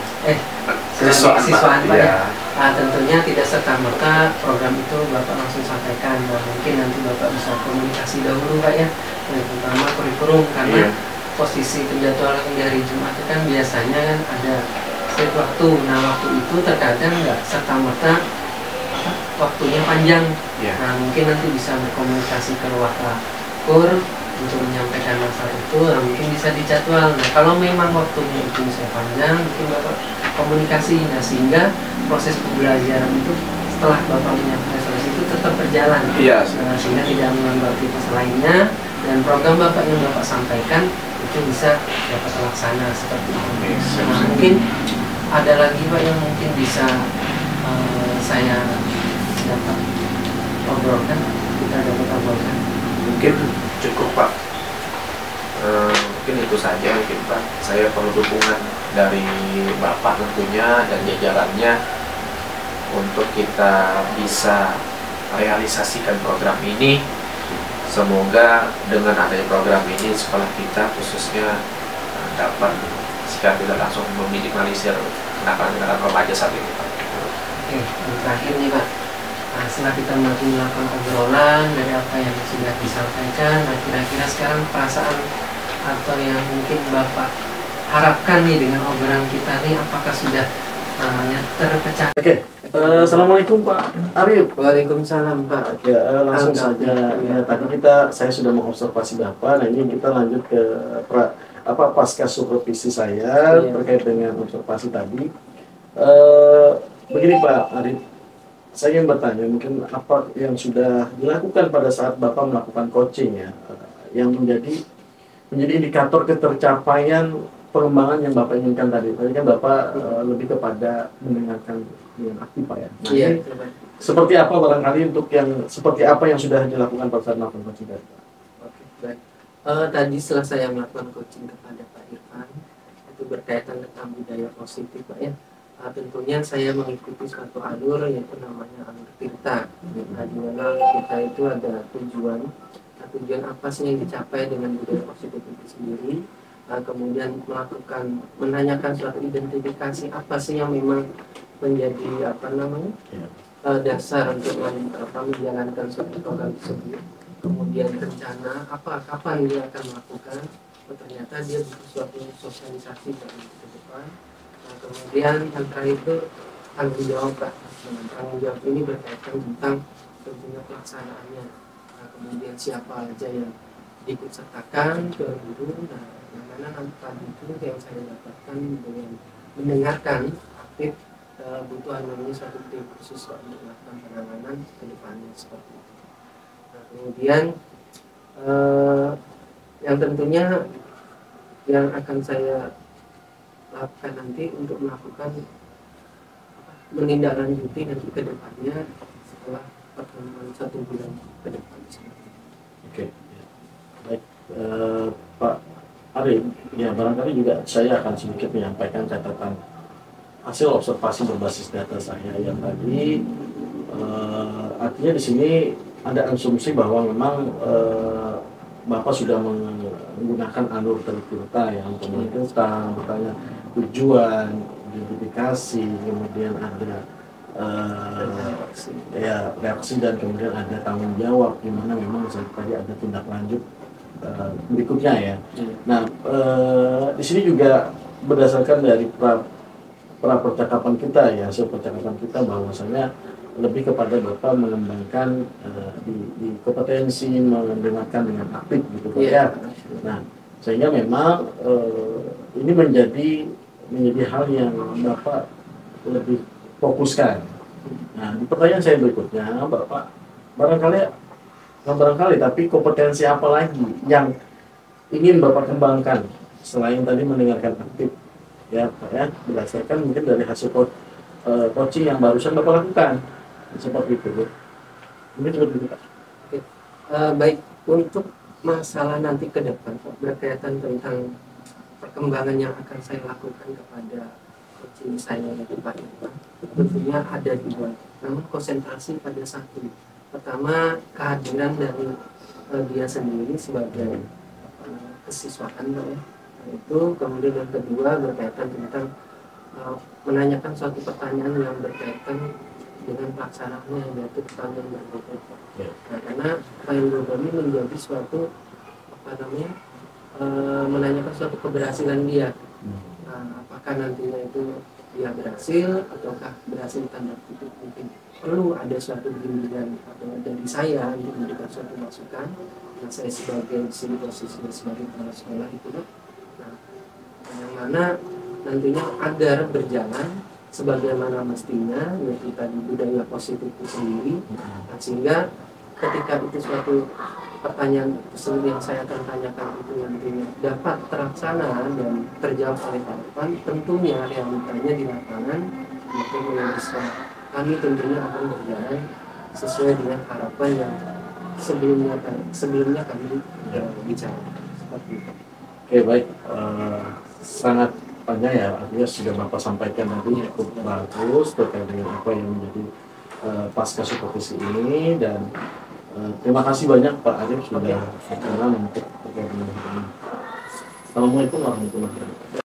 Sebagai siswaan Pak Iya. ya? Tentunya tidak serta-merta program itu Bapak langsung sampaikan. Nah mungkin nanti Bapak bisa komunikasi dahulu Pak ya, terutama kurikulum karena posisi penjadwalan dari Jumat itu kan biasanya kan ada set waktu. Nah waktu itu terkadang nggak serta-merta waktunya panjang. Nah mungkin nanti bisa berkomunikasi ke wakakur untuk menyampaikan masalah itu, nah, mungkin bisa dijadwal. Nah kalau memang waktunya itu bisa panjang, mungkin Bapak komunikasi, nah sehingga proses pembelajaran itu setelah Bapak menyampaikan solusi itu tetap berjalan. Iya. Sehingga tidak melanggar aktivitas lainnya dan program Bapak yang Bapak sampaikan itu bisa dapat terlaksana seperti itu. Nah mungkin ada lagi Pak yang mungkin bisa saya dapat obrolkan, kita dapat obrolkan. Mungkin cukup Pak. Mungkin itu saja mungkin Pak. Saya perlu dukungan dari Bapak tentunya dan jajarannya untuk kita bisa realisasikan program ini. Semoga dengan adanya program ini sekolah kita khususnya dapat secara tidak langsung meminimalisir kenakalan-kenakalan remaja saat ini Pak. Oke, yang terakhir nih Pak. Nah, setelah kita melakukan obrolan dari apa yang sudah disampaikan, nah kira-kira sekarang perasaan atau yang mungkin Bapak harapkan nih dengan obrolan kita nih, apakah sudah namanya terpecah? Oke, assalamualaikum Pak Arif. Waalaikumsalam Pak. Ya, langsung saja. Ya, tadi saya sudah mengobservasi Bapak. Nah ini kita lanjut ke pasca supervisi saya terkait dengan observasi tadi. Begini Pak Arif. Saya ingin bertanya, mungkin apa yang sudah dilakukan pada saat Bapak melakukan coaching ya, yang menjadi indikator ketercapaian pengembangan yang Bapak inginkan tadi. Tadi kan Bapak lebih kepada mendengarkan yang aktif Pak ya. Nah, Iya. Seperti apa barangkali seperti apa yang sudah dilakukan pada saat melakukan coaching tadi? Oke, baik. Tadi setelah saya melakukan coaching kepada Pak Irfan, itu berkaitan tentang budaya positif Pak ya. Tentunya saya mengikuti suatu alur yaitu namanya alur Tirta. Nah, di mana kita itu ada tujuan. Nah, tujuan apa sih yang dicapai dengan budaya positif itu sendiri? Kemudian menanyakan suatu identifikasi apa sih yang memang menjadi dasar untuk menjalankan suatu program tersebut. Kemudian rencana kapan dia akan melakukan. Ternyata dia butuh suatu sosialisasi dari ke depan. Kemudian yang terakhir itu tanggung jawab Pak. Tanggung jawab ini berkaitan tentang tentunya pelaksanaannya. Kemudian siapa aja yang diikut sertakan ke guru. Nah, yang mana nanti tadi itu yang saya dapatkan dengan mendengarkan aktif butuh namanya suatu tim khusus untuk melakukan penanganan ke depannya seperti itu. Nah, kemudian yang tentunya yang akan saya lakukan nanti untuk melakukan menindaklanjuti nanti ke depannya setelah pertemuan 1 bulan ke depan. Oke, baik Pak Arif, ya barangkali juga saya akan sedikit menyampaikan catatan hasil observasi berbasis data saya yang tadi. Artinya di sini ada asumsi bahwa memang Bapak sudah menggunakan alur Tirta yang kemudian bertanya tujuan, identifikasi, kemudian ada ya reaksi dan kemudian ada tanggung jawab di mana memang tadi ada tindak lanjut berikutnya ya. Nah, di sini juga berdasarkan dari pra percakapan kita ya, hasil percakapan kita bahwasanya lebih kepada Bapak mengembangkan di kompetensi mendengarkan dengan aktif gitu Pak ya. Nah, sehingga memang ini menjadi hal yang Bapak lebih fokuskan. Nah, di pertanyaan saya berikutnya, Bapak barangkali tapi kompetensi apa lagi yang ingin Bapak kembangkan selain tadi mendengarkan aktif ya Pak ya, berdasarkan mungkin dari hasil coaching yang barusan Bapak lakukan seperti itu. Ini seperti itu Pak. Oke. Baik, untuk masalah nanti ke depan berkaitan tentang perkembangan yang akan saya lakukan kepada coaching saya yaitu Pak Irfan, tentunya ada dua, namun konsentrasi pada satu. Pertama, kehadiran dari dia sendiri sebagai kesiswaan Pak ya. Itu kemudian yang kedua berkaitan tentang menanyakan suatu pertanyaan yang berkaitan dengan pelaksanaannya, yaitu pertanyaan yang berbeda. Nah, karena Pak ini menjadi suatu menanyakan suatu keberhasilan dia. Apakah nantinya itu dia berhasil ataukah berhasil tanda kutip, mungkin perlu ada suatu bimbingan atau dari saya untuk memberikan suatu masukan. Nah, saya sebagai posisinya sebagai kepala sekolah itu, nah, yang mana nantinya agar berjalan sebagaimana mestinya, yaitu tadi budaya positif itu sendiri, nah, sehingga ketika itu suatu pertanyaan yang saya akan tanyakan itu nantinya dapat terlaksana dan terjawab oleh Pak Irfan, tentunya realitanya di lapangan itu bisa kami tentunya akan berjalan sesuai dengan harapan yang sebelumnya kami bicara seperti itu. Oke baik, sangat panjang ya, artinya sudah Bapak sampaikan tadi cukup bagus terkait dengan apa yang menjadi pasca supervisi ini, dan terima kasih banyak Pak Arif sudah berkenan untuk terkait dengan ini. Assalamualaikum warahmatullahi wabarakatuh.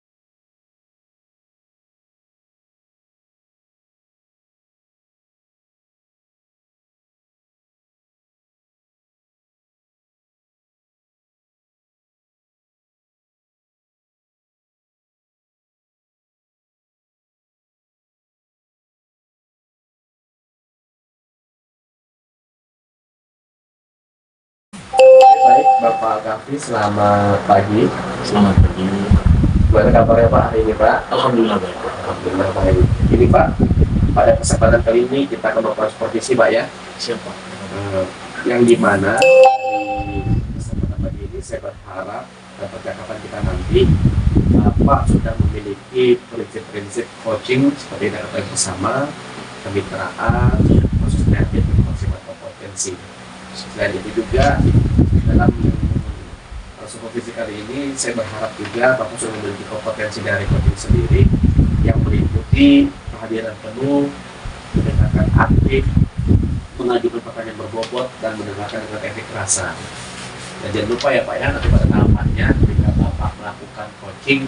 Baik, Bapak Kafi, selamat pagi. Selamat pagi. Gimana kabarnya Pak hari ini Pak? Alhamdulillah baik. Alhamdulillah baik. Ini Pak, pada kesempatan kali ini kita akan melakukan supervisi Pak ya. Siapa? Yang dimana dari kesempatan pagi ini saya berharap dalam percakapan kita nanti Bapak sudah memiliki prinsip-prinsip coaching seperti yang kita bersama, kemitraan, khususnya di maksimal kompetensi. Selain itu juga dalam supervisi kali ini saya berharap juga Bapak sudah memiliki kompetensi dari coaching sendiri yang meliputi kehadiran penuh, mendengarkan aktif, mengajukan pertanyaan berbobot, dan mendengarkan dengan efek rasa. Dan jangan lupa ya Pak ya, nanti pada tahapannya ketika Bapak melakukan coaching,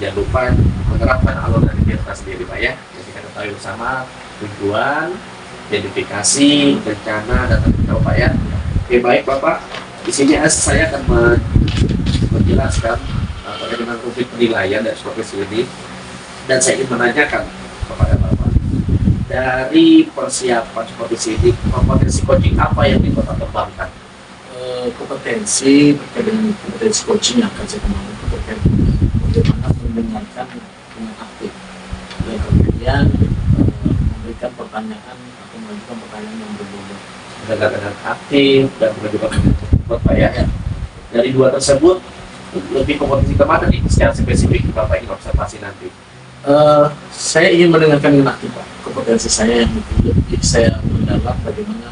jangan lupa menerapkan alur dari diri kita sendiri Pak ya. Jadi kita ketahui bersama tujuan, identifikasi, rencana, dan tanggung jawab Pak ya. Oke baik Bapak, di sini saya akan menjelaskan terkait dengan topik penilaian dari supervisi ini, dan saya ingin menanyakan kepada Bapak, dari persiapan supervisi ini, kompetensi coaching apa yang ingin Bapak kembangkan? Kompetensi terkait dengan kompetensi coaching yang akan saya kembangkan terkait dengan bagaimana mendengarkan dengan aktif, dan kemudian memberikan pertanyaan atau mengajukan pertanyaan yang berbobot. Mendengarkan dengan aktif dan mengajukan pertanyaan berbobot Pak ya. Dari dua tersebut, lebih kompetensi kemana nih secara spesifik Bapak ingin observasi nanti? Saya ingin mendengarkan dengan aktif Pak. Kompetensi saya yang lebih saya mendalam bagaimana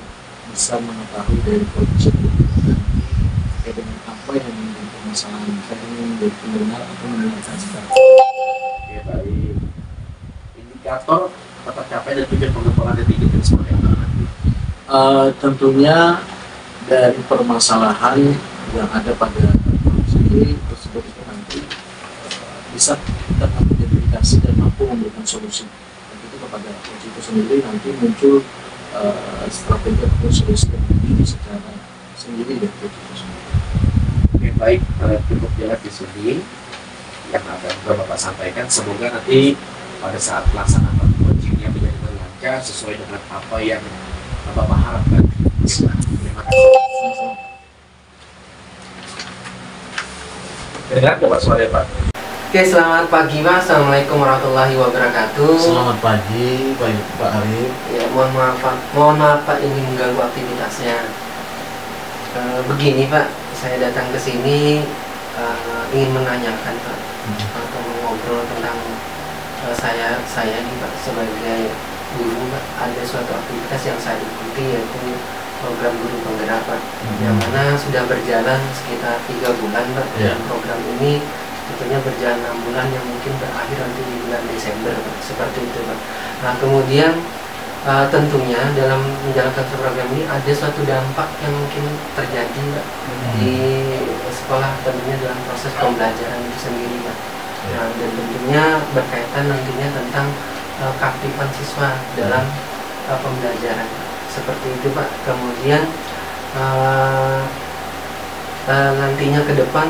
bisa mengetahui dari coaching terkait dengan apa yang menjadi permasalahan. Saya ingin menjadi pendengar atau mendengarkan secara. Oke baik. Indikator tercapai dan tujuan pengembangan yang diinginkan seperti apa nanti? Tentunya dari permasalahan yang ada pada korupsi tersebut itu nanti bisa kita identifikasi dan mampu memberikan solusi. Dan itu kepada coach itu sendiri nanti muncul strategi atau solusi diri secara sendiri dari coach itu sendiri. Oke, baik, cukup jelas di sini yang akan Bapak sampaikan. Semoga nanti pada saat pelaksanaan coachingnya benar-benar lancar sesuai dengan apa yang Bapak harapkan. Terima kasih. Dengar Bapak suara Pak? Oke, selamat pagi Pak. Assalamualaikum warahmatullahi wabarakatuh. Selamat pagi, Pak Arif. Ya, mohon maaf Pak ini mengganggu aktivitasnya. Begini Pak, saya datang ke sini ingin menanyakan Pak, atau ngobrol tentang saya nih Pak sebagai guru Pak. Ada suatu aktivitas yang saya ikuti yaitu program guru penggerak Pak, yang mana sudah berjalan sekitar 3 bulan Pak. Program ini tentunya berjalan 6 bulan yang mungkin berakhir nanti di bulan Desember Pak. Seperti itu Pak. Nah kemudian tentunya dalam menjalankan program ini ada suatu dampak yang mungkin terjadi Pak, di sekolah, tentunya dalam proses pembelajaran itu sendiri Pak. Nah, dan tentunya berkaitan nantinya tentang keaktifan siswa dalam pembelajaran seperti itu Pak. Kemudian nantinya ke depan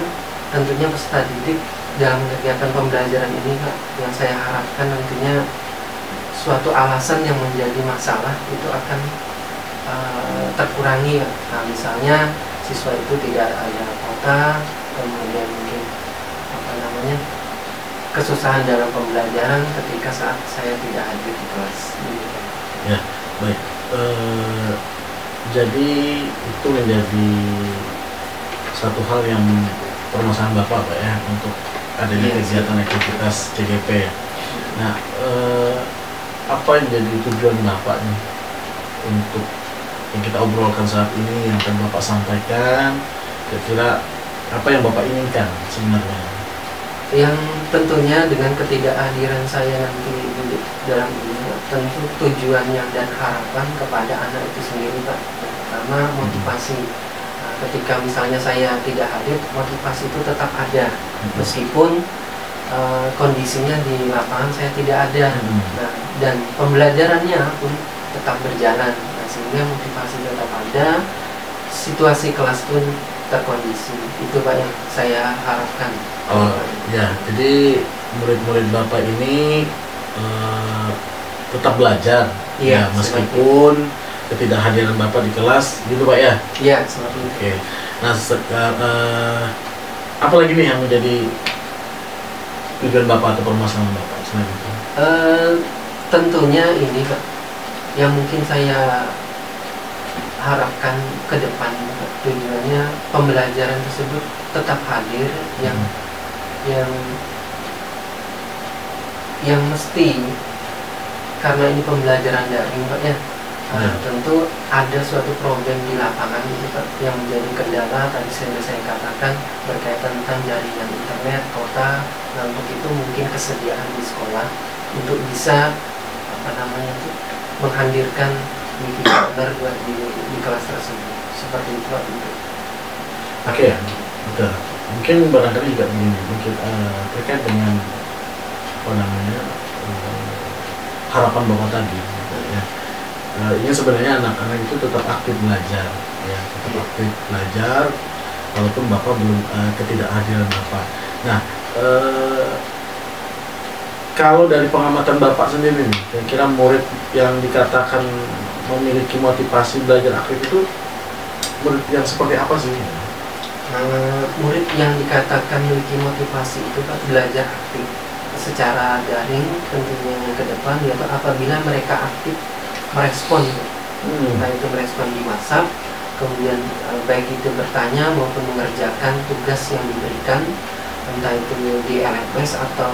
tentunya peserta didik dalam kegiatan pembelajaran ini Pak, yang saya harapkan nantinya suatu alasan yang menjadi masalah itu akan terkurangi Pak. Nah, misalnya siswa itu tidak ada kuota, kemudian mungkin kesusahan dalam pembelajaran ketika saat saya tidak hadir di kelas. Ya, baik. Jadi itu menjadi satu hal yang permasalahan Bapak Pak ya, untuk adanya kegiatan aktivitas CGP. Nah, apa yang jadi tujuan Bapak nih untuk yang kita obrolkan saat ini, yang akan Bapak sampaikan, kira-kira apa yang Bapak inginkan sebenarnya? Yang tentunya dengan ketidakhadiran saya nanti di dalam ini, tentu tujuannya dan harapan kepada anak itu sendiri Pak. Pertama, motivasi. Nah, ketika misalnya saya tidak hadir, motivasi itu tetap ada meskipun kondisinya di lapangan saya tidak ada. Nah, dan pembelajarannya pun tetap berjalan. Nah, sehingga motivasi tetap ada, situasi kelas pun terkondisi. Itu Pak yang saya harapkan. Oh ya, jadi murid-murid Bapak ini tetap belajar, ya meskipun ketidakhadiran Bapak di kelas, gitu Pak ya? Iya, seperti itu. Oke. Nah, apa lagi nih yang menjadi tujuan Bapak atau permasalahan Bapak selain itu? Tentunya ini Pak, yang mungkin saya harapkan ke depan Pak, tujuannya pembelajaran tersebut tetap hadir, yang mesti, karena ini pembelajaran daring Pak ya. Tentu ada suatu problem di lapangan ini Pak, yang menjadi kendala tadi saya katakan berkaitan tentang jaringan internet, kuota. Nah, untuk itu mungkin kesediaan di sekolah untuk bisa menghadirkan wifi partner di kelas tersebut, seperti itu Pak. Oke, betul. Mungkin barangkali juga begini, mungkin terkait dengan harapan Bapak tadi ya. Ini sebenarnya anak-anak itu tetap aktif belajar ya, tetap aktif belajar walaupun Bapak belum ketidakhadiran Bapak. Nah, kalau dari pengamatan Bapak sendiri nih, kira-kira murid yang dikatakan memiliki motivasi belajar aktif itu murid yang seperti apa sih? Murid yang dikatakan memiliki motivasi itu Pak belajar aktif secara daring tentunya ke depan, yaitu apabila mereka aktif merespon, entah itu merespon di WhatsApp, kemudian baik itu bertanya maupun mengerjakan tugas yang diberikan, entah itu di LMS atau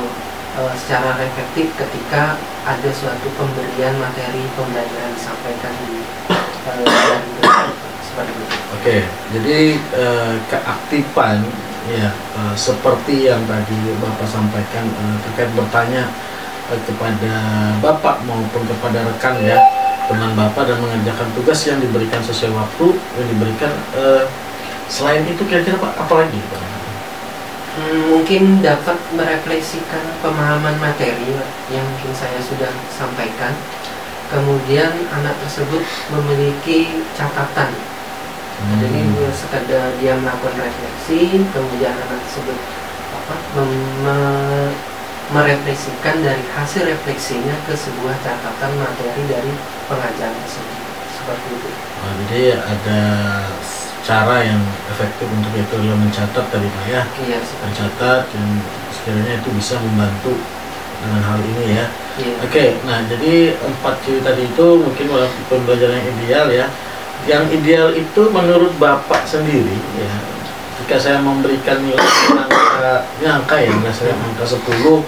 secara reflektif ketika ada suatu pemberian materi pembelajaran disampaikan di seperti itu. Oke, jadi keaktifan ya seperti yang tadi Bapak sampaikan terkait bertanya kepada Bapak maupun kepada rekan ya, teman Bapak, dan mengerjakan tugas yang diberikan sesuai waktu yang diberikan. Selain itu kira-kira Pak apa lagi Pak? Mungkin dapat merefleksikan pemahaman materi Pak, yang mungkin saya sudah sampaikan. Kemudian anak tersebut memiliki catatan. Jadi sekadar dia melakukan refleksi, kemudian anak tersebut merefleksikan dari hasil refleksinya ke sebuah catatan materi dari pengajaran tersebut. Seperti itu. Jadi ada cara yang efektif untuk itu adalah mencatat tadi Pak ya. Iya, mencatat yang sekiranya itu bisa membantu dengan hal ini ya. Iya. Oke, nah jadi 4 ciri tadi itu mungkin pembelajaran yang ideal ya. Yang ideal itu menurut Bapak sendiri ya. Jika saya memberikan nilai angka ya, misalnya angka 10,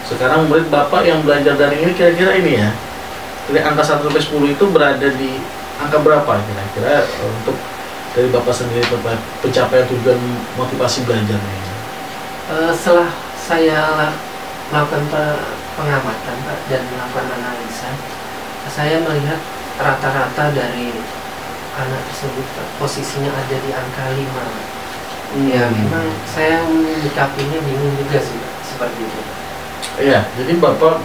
sekarang murid Bapak yang belajar daring ini kira-kira ini ya. Jadi angka 1 sampai 10 itu berada di angka berapa kira-kira untuk dari Bapak sendiri pencapaian tujuan motivasi belajarnya? Setelah saya melakukan pengamatan Pak dan melakukan analisa, saya melihat rata-rata dari anak tersebut posisinya ada di angka 5. Ya memang saya menyikapinya bingung juga sih Pak, seperti itu. Iya, jadi Bapak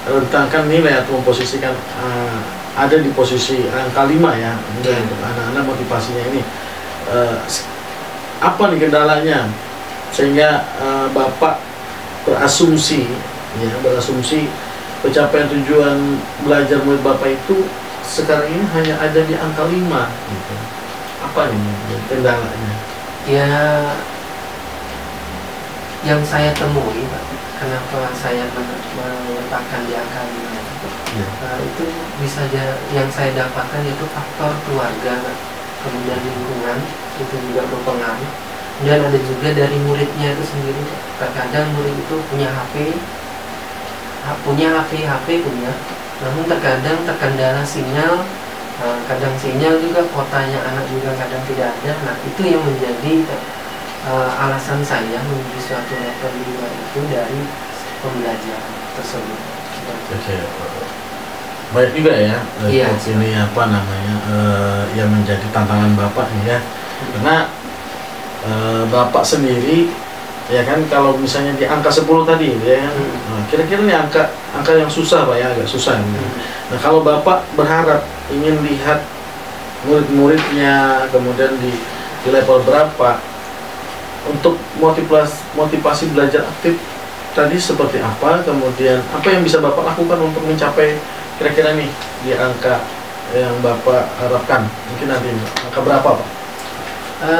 merentangkan nilai atau memposisikan ada di posisi angka 5 ya untuk anak-anak motivasinya ini. Apa nih kendalanya sehingga Bapak berasumsi pencapaian tujuan belajar murid Bapak itu sekarang ini hanya ada di angka 5 gitu. Apa nih kendalanya? Ya, yang saya temui Pak, kenapa saya meletakkan di angka 5 itu bisa yang saya dapatkan itu faktor keluarga Pak. Kemudian lingkungan itu juga berpengaruh, dan ada juga dari muridnya itu sendiri. Terkadang murid itu punya HP, namun terkadang terkendala sinyal. Kadang sinyal juga, kotanya anak juga kadang tidak ada. Nah itu yang menjadi alasan saya menuju suatu level 5 itu dari pembelajaran tersebut. Oke. Baik juga ya, Iya, ini apa namanya yang menjadi tantangan Bapak nih ya, karena Bapak sendiri ya kan kalau misalnya di angka 10 tadi ya kan, kira-kira ini angka yang susah Pak ya, agak susah ya. Nah kalau Bapak berharap ingin lihat murid-muridnya kemudian di level berapa untuk motivasi belajar aktif tadi seperti apa, kemudian apa yang bisa Bapak lakukan untuk mencapai kira-kira nih di angka yang Bapak harapkan, mungkin nanti angka berapa Pak?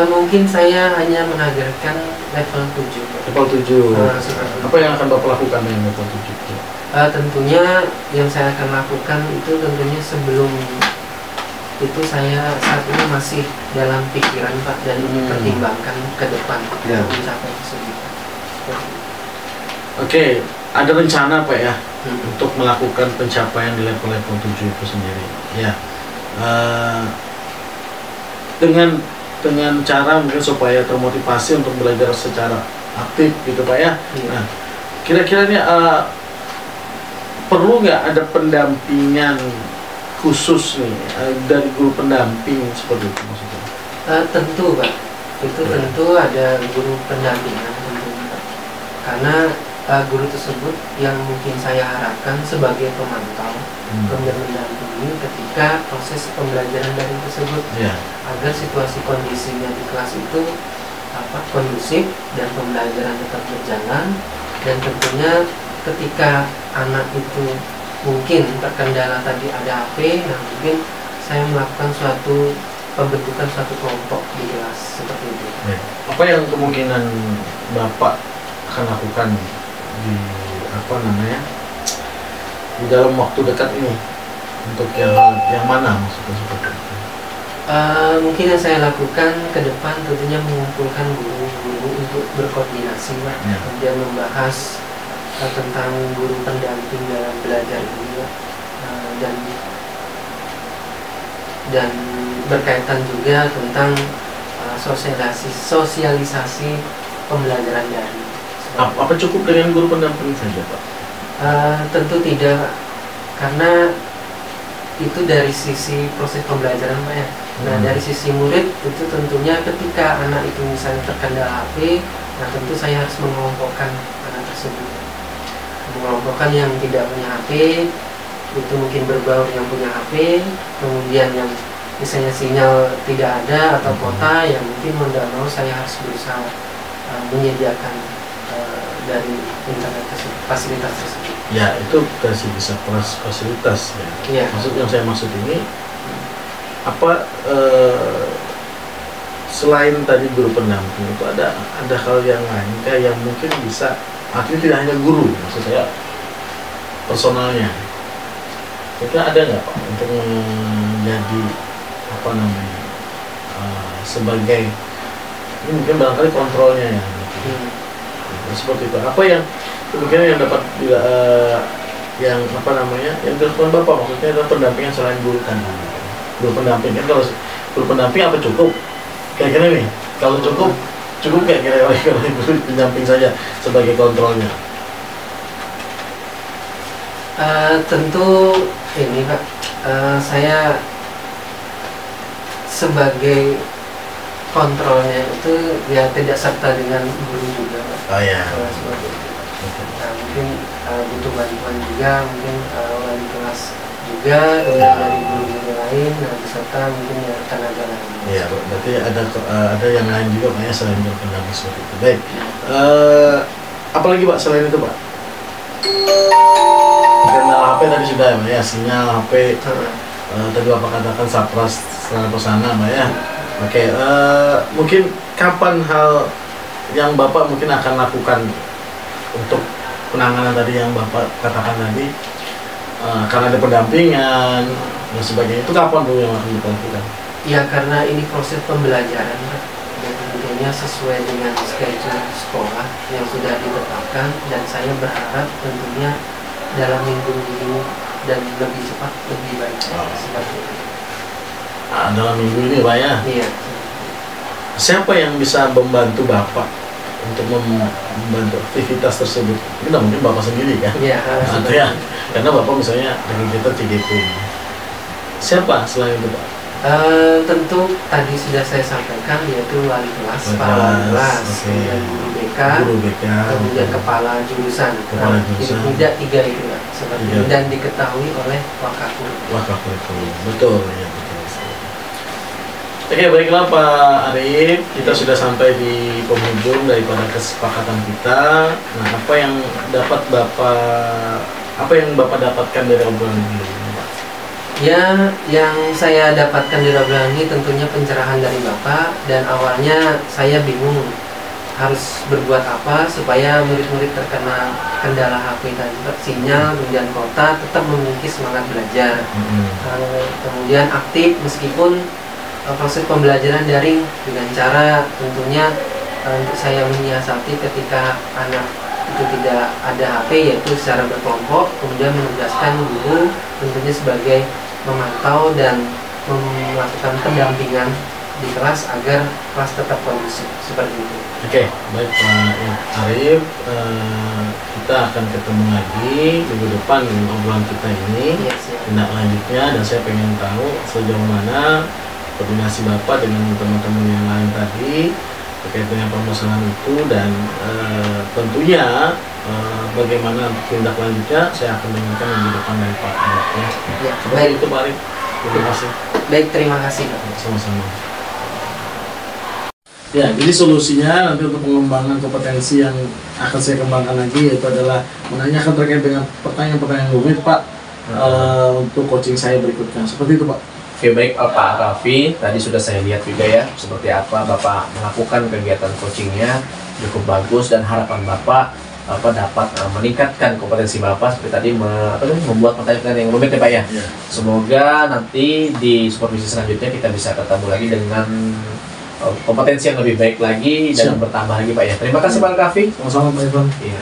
Mungkin saya hanya mengajarkan level 7. Level 7. Apa yang akan Bapak lakukan dengan level 7? Tentunya yang saya akan lakukan itu tentunya sebelum itu saya saat ini masih dalam pikiran Pak, dan pertimbangkan ke depan mencapai tersebut. Oke, ada rencana Pak ya untuk melakukan pencapaian di level 7 itu sendiri ya, dengan cara mungkin supaya termotivasi untuk belajar secara aktif gitu Pak ya. Nah kira-kira nih perlu nggak ada pendampingan khusus nih dari guru pendamping seperti itu maksudnya? Tentu Pak, itu tentu ada guru pendampingan tentunya Pak. Karena guru tersebut yang mungkin saya harapkan sebagai pemantau, kemudian mendampingi ketika proses pembelajaran daring tersebut, agar situasi kondisinya di kelas itu kondusif dan pembelajaran tetap berjalan. Dan tentunya ketika anak itu mungkin terkendala tadi ada HP, nah mungkin saya melakukan pembentukan suatu kelompok di kelas seperti itu. Apa yang kemungkinan Bapak akan lakukan di di dalam waktu dekat ini untuk yang mana maksudnya seperti itu? Mungkin yang saya lakukan ke depan tentunya mengumpulkan guru-guru untuk berkoordinasi Pak, kemudian membahas tentang guru pendamping dalam belajar ini dan berkaitan juga tentang sosialisasi pembelajaran daring. Apa cukup dengan guru pendamping saja Pak? Tentu tidak, karena itu dari sisi proses pembelajaran Pak ya. Nah, dari sisi murid itu tentunya ketika anak itu misalnya terkendala HP, nah tentu saya harus mengelompokkan anak tersebut. Mengelompokkan yang tidak punya HP, itu mungkin berbaur yang punya HP, kemudian yang misalnya sinyal tidak ada atau kota yang mungkin mau tidak mau saya harus berusaha menyediakan dari internet tersebut, fasilitas tersebut. Ya, itu kasih bisa fasilitas ya. Iya. Yang saya maksud ini apa selain tadi guru pendamping itu ada hal yang lain kayak yang mungkin bisa artinya tidak hanya guru, maksud saya personalnya. Kira ada nggak Pak untuk menjadi apa namanya sebagai ini mungkin barangkali kontrolnya ya. Seperti itu. Apa yang kemungkinan yang dapat yang apa namanya yang dilakukan Bapak, maksudnya adalah pendampingan selain guru tadi. Guru pendamping kan, kalau guru pendamping apa cukup? Kira-kira nih, kalau cukup kayak kira-kira guru pendamping saja sebagai kontrolnya. Tentu ini Pak, saya sebagai kontrolnya itu ya tidak serta dengan guru juga Pak. Oh ya. Nah, mungkin butuh bantuan juga, mungkin wali kelas juga, kemudian dari guru-guru lain, nah beserta mungkin ya tenaga lain. Iya, berarti ada yang lain juga Pak ya selain guru pendamping seperti itu. Baik. Apalagi Pak selain itu Pak? Kendala HP tadi sudah ya Pak ya, sinyal HP. Tadi Bapak katakan sapras sana Pak ya. Oke, mungkin kapan hal yang Bapak mungkin akan lakukan untuk penanganan tadi yang Bapak katakan tadi, karena ada pendampingan dan sebagainya, itu kapan dulu yang akan dilakukan? Ya karena ini proses pembelajaran Pak, dan tentunya sesuai dengan schedule sekolah yang sudah ditetapkan, dan saya berharap tentunya dalam minggu ini dan lebih cepat lebih baik. Seperti itu. Dalam minggu ini Pak ya? Iya. Siapa yang bisa membantu Bapak untuk membantu aktivitas tersebut? Itu mungkin Bapak sendiri kan? Iya. Ya, karena Bapak misalnya dengan kita CGP. Siapa selain itu Pak? Tentu tadi sudah saya sampaikan, yaitu wali kelas, para wali kelas, kemudian guru BK, kemudian kepala jurusan. Tidak tiga itu Pak, seperti itu, dan diketahui oleh Wakafur. Itu betul ya. Oke, baiklah Pak Arif, kita sudah sampai di penghujung daripada kesepakatan kita. Nah, apa yang Bapak dapatkan dari obrolan ini? Ya, yang saya dapatkan dari obrolan ini tentunya pencerahan dari Bapak, dan awalnya saya bingung harus berbuat apa supaya murid-murid terkena kendala HP tadi, sinyal, kemudian kota, tetap memiliki semangat belajar. Kemudian aktif meskipun proses pembelajaran daring dengan cara tentunya untuk saya menyiasati ketika anak itu tidak ada HP, yaitu secara berkelompok, kemudian menugaskan guru tentunya sebagai memantau dan melakukan pendampingan di kelas agar kelas tetap kondusif seperti itu. Oke, baik Pak Arif, kita akan ketemu lagi minggu depan dengan obrolan kita ini, tindak lanjutnya, dan saya pengen tahu sejauh mana koordinasi Bapak dengan teman-teman yang lain tadi terkait dengan permasalahan itu, dan tentunya bagaimana tindak lanjutnya saya akan dengarkan minggu depan dari Pak Arif ya. Baik itu Pak Arif, terima kasih. Baik, terima kasih Pak. Sama-sama. Ya, jadi solusinya nanti untuk pengembangan kompetensi yang akan saya kembangkan lagi, yaitu adalah menanyakan terkait dengan pertanyaan-pertanyaan rumit Pak, untuk coaching saya berikutnya. Seperti itu Pak. Oke, baik Pak Raffi, tadi sudah saya lihat juga ya seperti apa Bapak melakukan kegiatan coachingnya, cukup bagus, dan harapan Bapak dapat meningkatkan kompetensi Bapak seperti tadi membuat pertanyaan yang rumit ya Pak ya. Semoga nanti di supervisi selanjutnya kita bisa ketemu lagi dengan kompetensi yang lebih baik lagi dan bertambah lagi Pak ya. Terima kasih Pak Raffi. Sama-sama Pak Ivan. Iya.